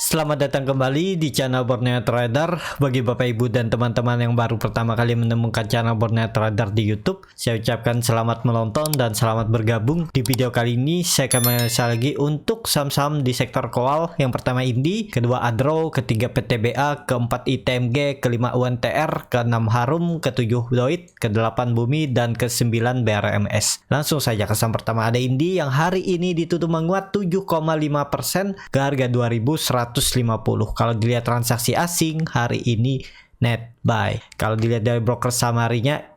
Selamat datang kembali di channel Borneo Trader. Bagi Bapak Ibu dan teman-teman yang baru pertama kali menemukan channel Borneo Trader di YouTube, saya ucapkan selamat menonton dan selamat bergabung. Di video kali ini saya akan menganalisa lagi untuk saham-saham di sektor keuangan. Yang pertama Indi, kedua Adro, ketiga PTBA, keempat ITMG, kelima UNTR, keenam Harum, ketujuh Doit, kedelapan Bumi, dan kesembilan BRMS. Langsung saja ke saham pertama ada Indi yang hari ini ditutup menguat 7,5% ke harga 2150. Kalau dilihat transaksi asing hari ini net buy. Kalau dilihat dari broker summary-nya,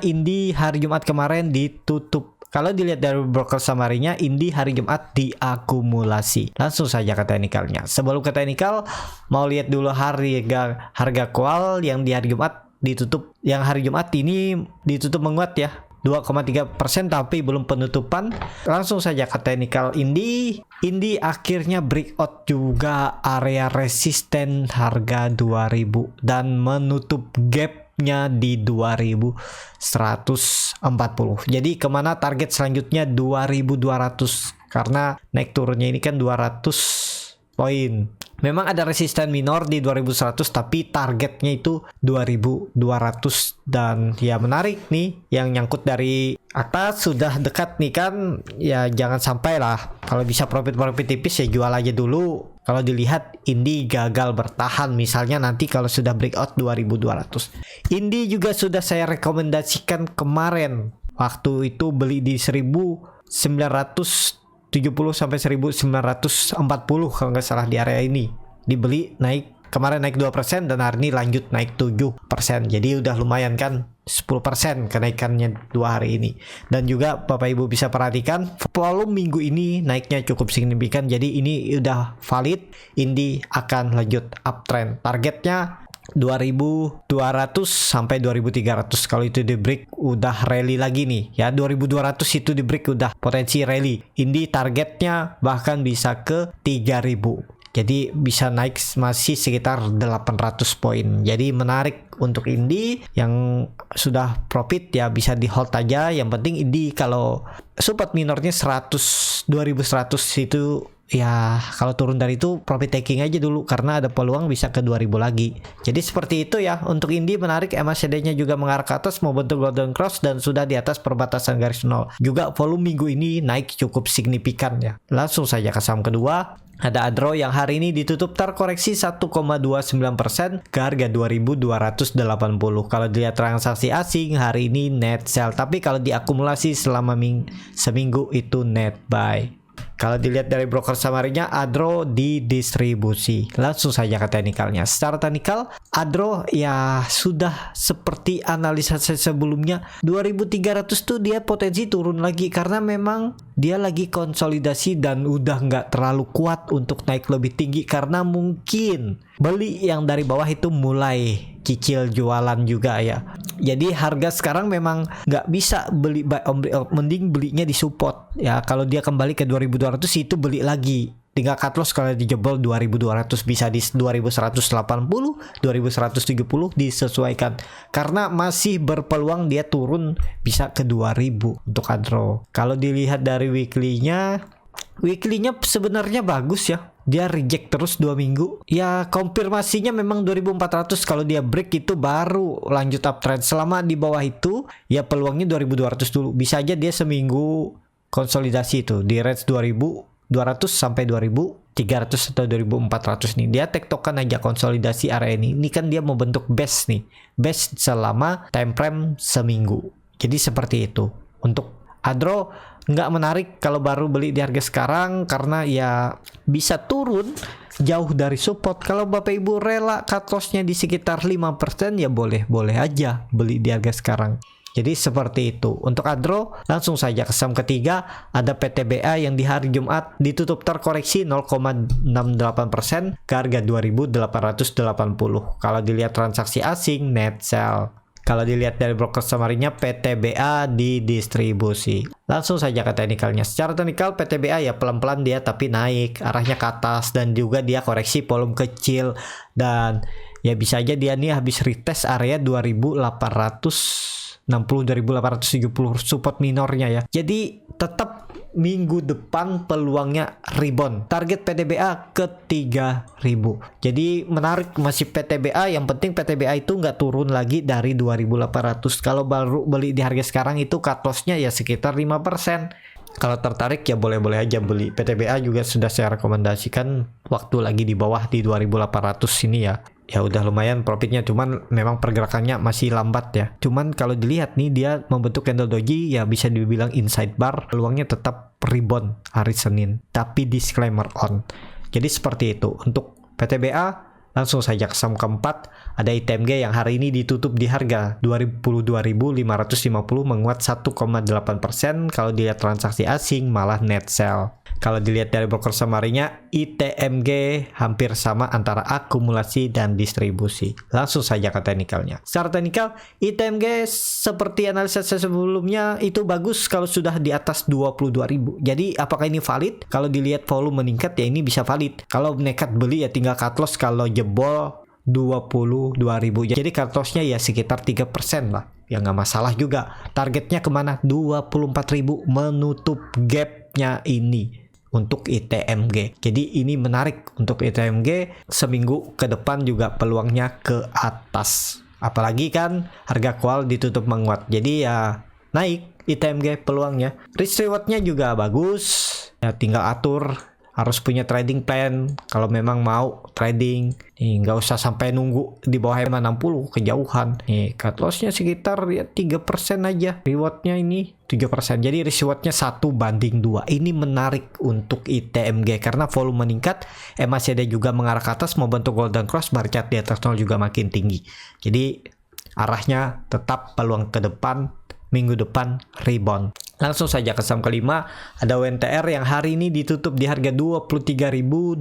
Indi hari Jumat kemarin ditutup. Kalau dilihat dari broker summary-nya, Indi hari Jumat diakumulasi. Langsung saja ke teknikalnya. Sebelum ke teknikal, mau lihat dulu harga kual yang di hari Jumat ditutup. Yang hari Jumat ini ditutup menguat ya. 2,3% tapi belum penutupan. Langsung saja ke teknikal Indi akhirnya breakout juga area resisten harga 2000 dan menutup gapnya di 2140. Jadi kemana target selanjutnya 2200 karena naik turunnya ini kan 200 poin. Memang ada resisten minor di 2100 tapi targetnya itu 2200 dan ya menarik nih yang nyangkut dari atas sudah dekat nih kan, ya jangan sampai lah kalau bisa profit tipis ya jual aja dulu. Kalau dilihat Indi gagal bertahan misalnya nanti kalau sudah breakout 2200. Indi juga sudah saya rekomendasikan kemarin waktu itu beli di 1970 sampai 1940 kalau nggak salah di area ini dibeli, naik kemarin naik 2% dan hari ini lanjut naik 7%. Jadi udah lumayan kan 10% kenaikannya 2 hari ini. Dan juga Bapak Ibu bisa perhatikan volume minggu ini naiknya cukup signifikan. Jadi ini udah valid, Indi akan lanjut uptrend. Targetnya 2200 sampai 2300. Kalau itu di break udah rally lagi nih ya, 2200 itu di break udah potensi rally. Indi targetnya bahkan bisa ke 3000. Jadi bisa naik masih sekitar 800 poin. Jadi menarik untuk Indi yang sudah profit ya bisa di hold aja. Yang penting Indi kalau support minornya 100 2100 itu ya kalau turun dari itu profit taking aja dulu karena ada peluang bisa ke 2000 lagi. Jadi seperti itu ya untuk Indi menarik. MACD-nya juga mengarah ke atas mau bentuk golden cross dan sudah di atas perbatasan garis nol. Juga volume minggu ini naik cukup signifikan ya. Langsung saja ke saham kedua. Ada Adro yang hari ini ditutup terkoreksi 1,29% ke harga 2280. Kalau dilihat transaksi asing hari ini net sell, tapi kalau diakumulasi selama seminggu itu net buy. Kalau dilihat dari broker summary-nya, Adro didistribusi. Langsung saja ke teknikalnya. Secara teknikal, Adro ya sudah seperti analisa saya sebelumnya. 2300 tuh dia potensi turun lagi karena memang dia lagi konsolidasi dan udah nggak terlalu kuat untuk naik lebih tinggi karena mungkin beli yang dari bawah itu mulai cicil jualan juga ya. Jadi harga sekarang memang nggak bisa beli mending belinya di support ya. Kalau dia kembali ke 2200 itu beli lagi. Tinggal cut loss kalau dijebol 2200 bisa di 2180, 2170 disesuaikan. Karena masih berpeluang dia turun bisa ke 2000 untuk Adro. Kalau dilihat dari weekly-nya sebenarnya bagus ya. Dia reject terus 2 minggu. Ya konfirmasinya memang 2400. Kalau dia break itu baru lanjut uptrend. Selama di bawah itu ya peluangnya 2200 dulu. Bisa aja dia seminggu konsolidasi itu di range 2200 sampai 2300 atau 2400 nih. Dia tektokan aja konsolidasi area ini. Ini kan dia mau bentuk base nih. Base selama time frame seminggu. Jadi seperti itu. Untuk Adro nggak menarik kalau baru beli di harga sekarang karena ya bisa turun jauh dari support. Kalau Bapak Ibu rela cut loss-nya di sekitar 5% ya boleh aja beli di harga sekarang. Jadi seperti itu. Untuk Adro langsung saja ke saham ketiga ada PTBA yang di hari Jumat ditutup terkoreksi 0,68% ke harga 2880. Kalau dilihat transaksi asing net sell. Kalau dilihat dari broker summary-nya PTBA didistribusi. Langsung saja ke teknikalnya. Secara teknikal PTBA ya pelan-pelan dia tapi naik arahnya ke atas dan juga dia koreksi volume kecil dan ya bisa aja dia nih habis retest area 2860 2870 support minornya ya. Jadi tetap minggu depan peluangnya rebound. Target PTBA ke 3.000. Jadi menarik masih PTBA. Yang penting PTBA itu nggak turun lagi dari 2.800. Kalau baru beli di harga sekarang itu cut loss-nya ya sekitar 5%. Kalau tertarik ya boleh-boleh aja beli. PTBA juga sudah saya rekomendasikan waktu lagi di bawah di 2.800 ini ya. Ya udah lumayan profitnya, cuman memang pergerakannya masih lambat ya. Cuman kalau dilihat nih dia membentuk candle doji ya bisa dibilang inside bar, peluangnya tetap rebound hari Senin. Tapi disclaimer on. Jadi seperti itu. Untuk PTBA langsung saja ke saham keempat, ada ITMG yang hari ini ditutup di harga 22.550 menguat 1,8%. Kalau dilihat transaksi asing malah net sell. Kalau dilihat dari broker summary-nya, ITMG hampir sama antara akumulasi dan distribusi. Langsung saja ke teknikalnya. Secara teknikal, ITMG seperti analisa sebelumnya itu bagus kalau sudah di atas 22.000. Jadi apakah ini valid? Kalau dilihat volume meningkat ya ini bisa valid. Kalau nekat beli ya tinggal cut loss kalau jebol 22.000. Jadi cut loss-nya ya sekitar 3% lah. Ya nggak masalah juga. Targetnya kemana? 24.000 menutup gap-nya ini. Untuk ITMG. Jadi ini menarik untuk ITMG, seminggu ke depan juga peluangnya ke atas. Apalagi kan harga kual ditutup menguat. Jadi ya naik ITMG peluangnya. Risk rewardnya juga bagus. Ya tinggal atur. Harus punya trading plan kalau memang mau trading. Nih nggak usah sampai nunggu di bawah 60 kejauhan. Nih cut loss-nya sekitar ya 3% aja. Reward-nya ini 3%. Jadi reward-nya 1:2. Ini menarik untuk ITMG karena volume meningkat, MACD juga mengarah ke atas membentuk golden cross, bar chart di atas 0 juga makin tinggi. Jadi arahnya tetap peluang ke depan, minggu depan rebound. Langsung saja ke saham kelima, ada WNTR yang hari ini ditutup di harga 23.250.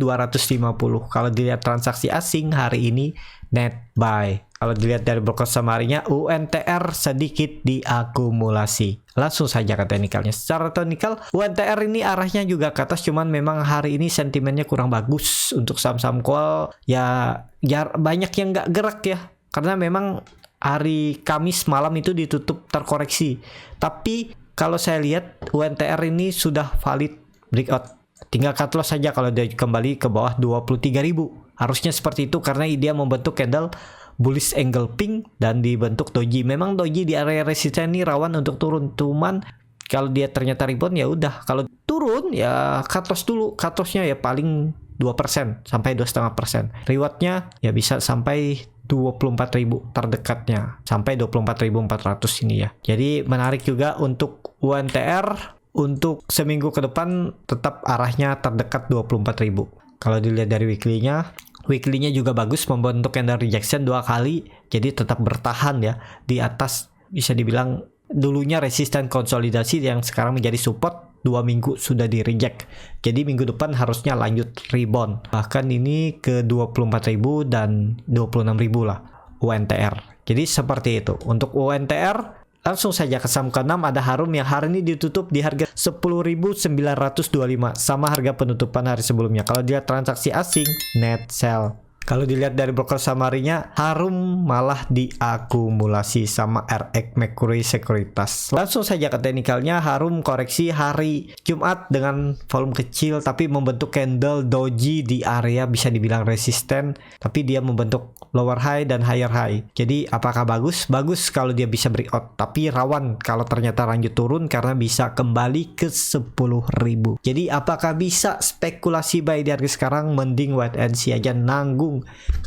Kalau dilihat transaksi asing hari ini net buy. Kalau dilihat dari broker summary-nya, UNTR sedikit diakumulasi. Langsung saja ke teknikalnya. Secara teknikal, UNTR ini arahnya juga ke atas, cuman memang hari ini sentimennya kurang bagus untuk saham-saham kual. Ya banyak yang nggak gerak ya, karena memang hari Kamis malam itu ditutup terkoreksi. Tapi kalau saya lihat UNTR ini sudah valid breakout. Tinggal cut loss saja kalau dia kembali ke bawah 23.000. Harusnya seperti itu karena dia membentuk candle bullish angle pink dan dibentuk doji. Memang doji di area resisten ini rawan untuk turun. Cuman kalau dia ternyata rebound ya udah. Kalau turun ya cut loss dulu. Cut loss-nya ya paling 2% sampai 2,5%. Rewardnya ya bisa sampai 24.000 terdekatnya sampai 24.400 ini ya. Jadi menarik juga untuk UNTR untuk seminggu ke depan tetap arahnya terdekat 24.000. Kalau dilihat dari weekly-nya juga bagus membentuk candle rejection 2 kali. Jadi tetap bertahan ya di atas, bisa dibilang dulunya resisten konsolidasi yang sekarang menjadi support. 2 minggu sudah di reject. Jadi minggu depan harusnya lanjut rebound. Bahkan ini ke 24.000 dan 26.000 lah UNTR. Jadi seperti itu. Untuk UNTR langsung saja ke saham ke-6 ada Harum yang hari ini ditutup di harga 10.925 sama harga penutupan hari sebelumnya. Kalau dilihat transaksi asing net sell. Kalau dilihat dari broker summary-nya, Harum malah diakumulasi sama RX Mercury Sekuritas. Langsung saja ke teknikalnya, Harum koreksi hari Jumat dengan volume kecil tapi membentuk candle doji di area bisa dibilang resisten, tapi dia membentuk lower high dan higher high. Jadi apakah bagus? Bagus kalau dia bisa breakout, tapi rawan kalau ternyata lanjut turun karena bisa kembali ke 10.000. Jadi apakah bisa spekulasi buy di harga sekarang? Mending wait and see aja, nanggung.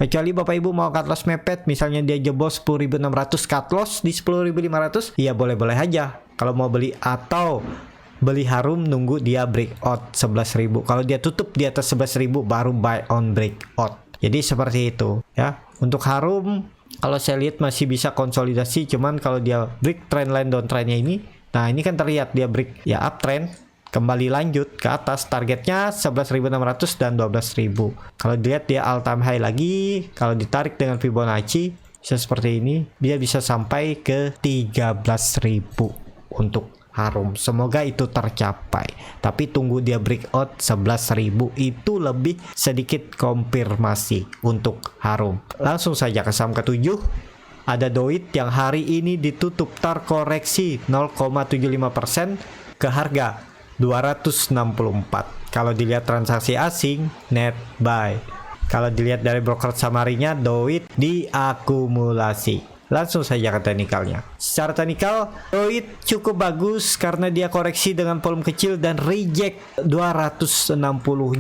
Kecuali Bapak Ibu mau cut loss mepet, misalnya dia jebol 10.600 cut loss di 10.500, ya boleh-boleh aja kalau mau beli, atau beli Harum nunggu dia breakout 11.000. Kalau dia tutup di atas 11.000 baru buy on breakout. Jadi seperti itu ya. Untuk Harum kalau saya lihat masih bisa konsolidasi, cuman kalau dia break trendline downtrendnya ini, nah ini kan terlihat dia break ya uptrend, kembali lanjut ke atas, targetnya 11.600 dan 12.000. Kalau dilihat dia all time high lagi, kalau ditarik dengan Fibonacci bisa seperti ini, dia bisa sampai ke 13.000 untuk Harum. Semoga itu tercapai. Tapi tunggu dia breakout 11.000, itu lebih sedikit konfirmasi untuk Harum. Langsung saja ke saham ke-7. Ada Doit yang hari ini ditutup terkoreksi 0,75% ke harga 264. Kalau dilihat transaksi asing, net buy. Kalau dilihat dari broker summary-nya, Doit diakumulasi. Langsung saja ke teknikalnya. Secara teknikal, Doit cukup bagus karena dia koreksi dengan volume kecil dan reject 260.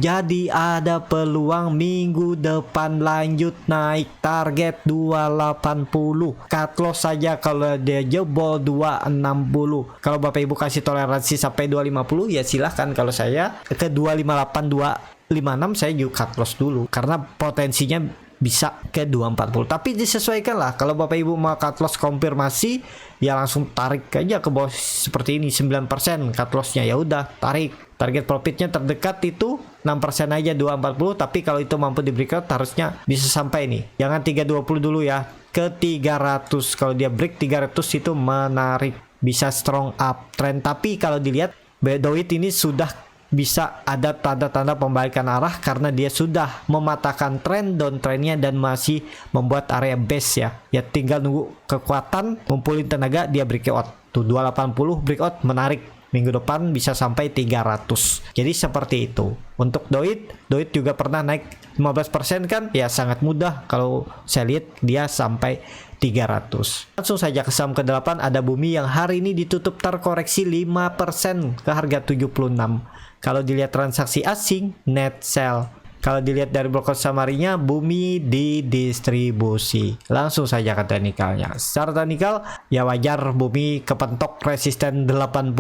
Jadi ada peluang minggu depan lanjut naik, target 280. Cut loss saja kalau dia jebol 260. Kalau Bapak Ibu kasih toleransi sampai 250 ya silahkan. Kalau saya ke 258 256 saya juga cut loss dulu karena potensinya bisa ke 240. Tapi disesuaikan lah. Kalau Bapak Ibu mau cut loss konfirmasi ya langsung tarik aja ke bawah seperti ini 9% cut lossnya, ya udah tarik. Target profitnya terdekat itu 6% aja 240, tapi kalau itu mampu di breakout harusnya bisa sampai nih. Jangan 320 dulu ya, ke 300. Kalau dia break 300 itu menarik, bisa strong uptrend. Tapi kalau dilihat Doit ini sudah bisa ada tanda-tanda pembalikan arah karena dia sudah mematahkan tren downtrendnya dan masih membuat area base ya. Ya tinggal nunggu kekuatan, ngumpulin tenaga, dia breakout. Tuh 280 breakout menarik. Minggu depan bisa sampai 300. Jadi seperti itu. Untuk Doit juga pernah naik 15% kan? Ya sangat mudah. Kalau saya lihat dia sampai 300. Langsung saja ke saham ke-8 ada Bumi yang hari ini ditutup terkoreksi 5% ke harga 76. Kalau dilihat transaksi asing, net sell. Kalau dilihat dari broker summary-nya, Bumi didistribusi. Langsung saja ke teknikalnya. Secara teknikal, ya wajar Bumi kepentok resisten 80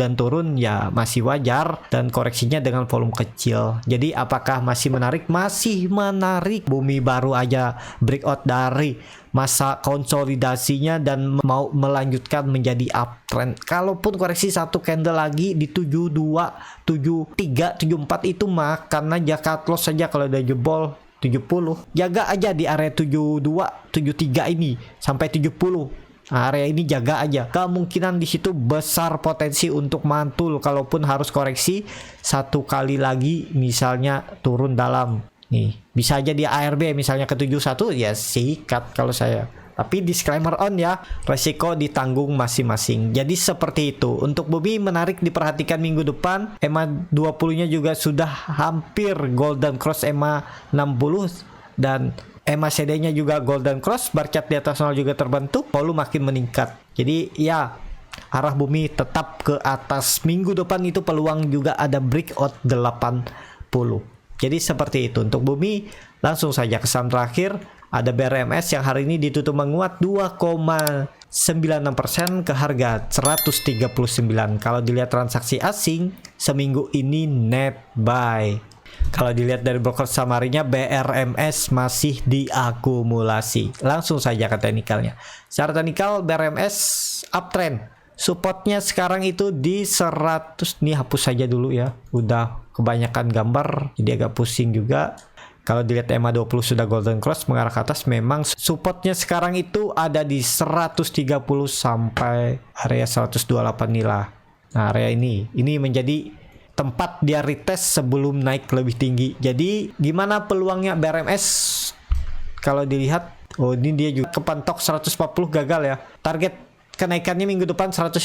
dan turun ya masih wajar. Dan koreksinya dengan volume kecil. Jadi apakah masih menarik? Masih menarik. Bumi baru aja breakout dari masa konsolidasinya dan mau melanjutkan menjadi uptrend. Kalaupun koreksi satu candle lagi di 72, 73, 74 itu makan aja, cut loss saja kalau udah jebol 70. Jaga aja di area 72, 73 ini sampai 70. Area ini jaga aja. Kemungkinan di situ besar potensi untuk mantul kalaupun harus koreksi satu kali lagi, misalnya turun dalam. Nih, bisa aja di ARB misalnya ke 71 ya sikat kalau saya. Tapi disclaimer on ya, resiko ditanggung masing-masing. Jadi seperti itu. Untuk Bumi menarik diperhatikan minggu depan. EMA 20-nya juga sudah hampir golden cross EMA 60 dan EMA CD-nya juga golden cross, bar chart di atas 0 juga terbentuk, volume makin meningkat. Jadi ya arah Bumi tetap ke atas. Minggu depan itu peluang juga ada breakout 80. Jadi seperti itu untuk Bumi. Langsung saja ke saham terakhir ada BRMS yang hari ini ditutup menguat 2,96% ke harga 139. Kalau dilihat transaksi asing seminggu ini net buy. Kalau dilihat dari broker summary-nya, BRMS masih diakumulasi. Langsung saja ke teknikalnya. Secara teknikal BRMS uptrend. Supportnya sekarang itu di 100. Nih hapus saja dulu ya, udah kebanyakan gambar jadi agak pusing juga. Kalau dilihat EMA 20 sudah golden cross mengarah ke atas, memang supportnya sekarang itu ada di 130 sampai area 128 nih lah. Nah area ini menjadi tempat dia retest sebelum naik lebih tinggi. Jadi gimana peluangnya BRMS? Kalau dilihat, oh ini dia juga kepentok 140 gagal ya. Target kenaikannya minggu depan 150.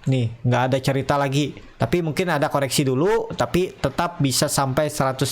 Nih nggak ada cerita lagi, tapi mungkin ada koreksi dulu, tapi tetap bisa sampai 150.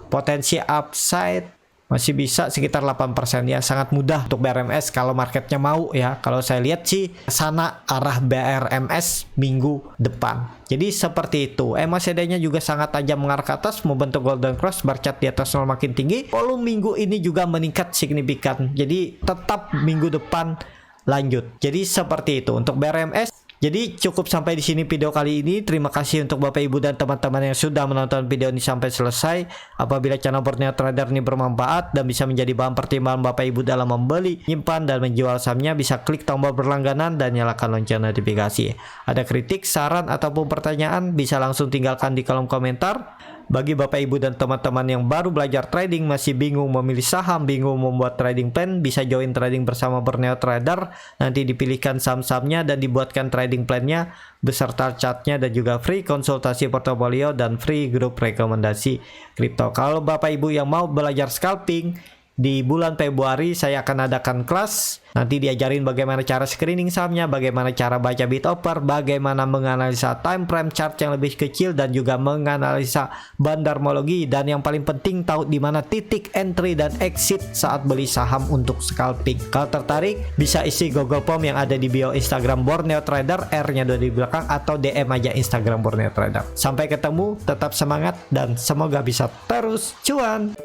Potensi upside masih bisa sekitar 8% ya, sangat mudah untuk BRMS kalau marketnya mau ya. Kalau saya lihat sih sana arah BRMS minggu depan. Jadi seperti itu. MACD-nya juga sangat tajam mengarah ke atas, membentuk golden cross, bar chart di atas 0 makin tinggi. Volume minggu ini juga meningkat signifikan. Jadi tetap minggu depan lanjut. Jadi seperti itu untuk BRMS. Jadi cukup sampai di sini video kali ini. Terima kasih untuk Bapak Ibu dan teman-teman yang sudah menonton video ini sampai selesai. Apabila channel Borneo Trader ini bermanfaat dan bisa menjadi bahan pertimbangan Bapak Ibu dalam membeli, menyimpan dan menjual sahamnya, bisa klik tombol berlangganan dan nyalakan lonceng notifikasi. Ada kritik, saran ataupun pertanyaan bisa langsung tinggalkan di kolom komentar. Bagi Bapak Ibu dan teman-teman yang baru belajar trading, masih bingung memilih saham, bingung membuat trading plan, bisa join trading bersama Borneo Trader. Nanti dipilihkan saham-sahamnya dan dibuatkan trading plan-nya beserta chartnya, dan juga free konsultasi portofolio dan free grup rekomendasi kripto. Kalau Bapak Ibu yang mau belajar scalping, Di bulan Februari saya akan adakan kelas. Nanti diajarin bagaimana cara screening sahamnya, bagaimana cara baca bid offer, bagaimana menganalisa time frame chart yang lebih kecil, dan juga menganalisa bandarmologi. Dan yang paling penting, tahu di mana titik entry dan exit saat beli saham untuk scalping. Kalau tertarik, bisa isi Google Form yang ada di bio Instagram Borneo Trader, R-nya ada di belakang, atau DM aja Instagram Borneo Trader. Sampai ketemu, tetap semangat, dan semoga bisa terus cuan.